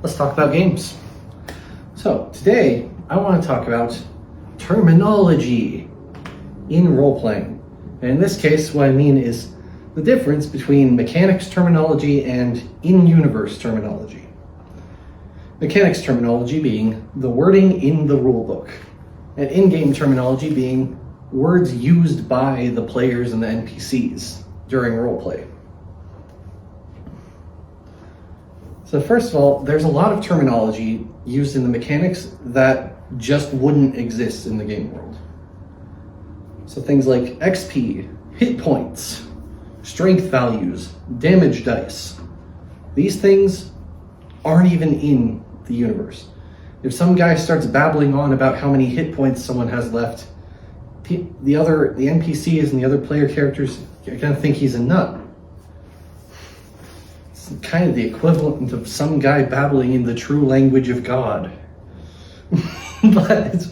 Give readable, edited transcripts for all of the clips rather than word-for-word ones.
Let's talk about games. So today I want to talk about terminology in role-playing. And in this case, what I mean is the difference between mechanics terminology and in-universe terminology. Mechanics terminology being the wording in the rulebook, and in-game terminology being words used by the players and the NPCs during roleplay. So first of all, there's a lot of terminology used in the mechanics that just wouldn't exist in the game world. So things like XP, hit points, strength values, damage dice. These things aren't even in the universe. If some guy starts babbling on about how many hit points someone has left, the NPCs and the other player characters are gonna think he's a nut. It's kind of the equivalent of some guy babbling in the true language of God. But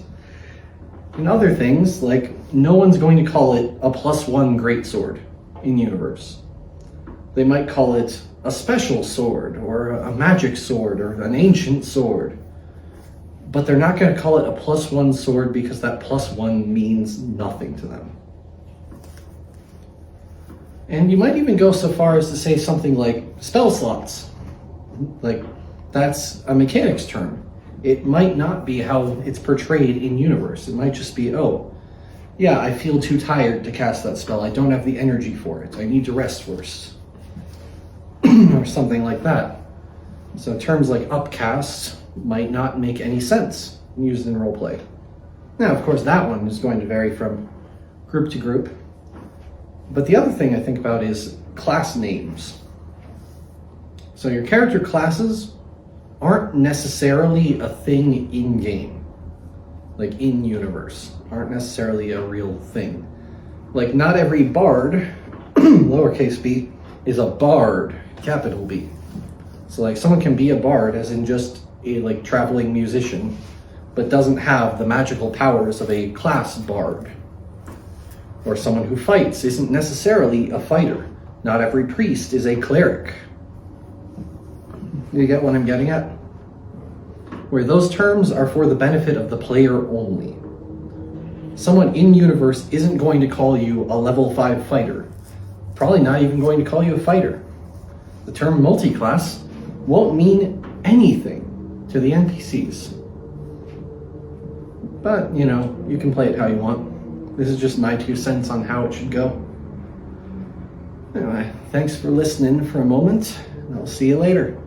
in other things, like no one's going to call it a +1 greatsword in universe. They might call it a special sword or a magic sword or an ancient sword. But they're not going to call it a +1 sword because that +1 means nothing to them. And you might even go so far as to say something like spell slots. Like, that's a mechanics term. It might not be how it's portrayed in universe. It might just be, oh, yeah, I feel too tired to cast that spell. I don't have the energy for it. I need to rest first. Or something like that. So terms like upcast might not make any sense used in roleplay. Now, of course, that one is going to vary from group to group. But the other thing I think about is class names. So your character classes aren't necessarily a thing in-game, like in-universe, aren't necessarily a real thing. Like not every bard, lowercase b, is a bard, capital B. So like someone can be a bard as in just a like traveling musician, but doesn't have the magical powers of a class bard. Or someone who fights isn't necessarily a fighter. Not every priest is a cleric. You get what I'm getting at? Where those terms are for the benefit of the player only. Someone in universe isn't going to call you a level 5 fighter. Probably not even going to call you a fighter. The term multi-class won't mean anything to the NPCs. But, you know, you can play it how you want. This is just my 2 cents on how it should go. Anyway, thanks for listening for a moment, and I'll see you later.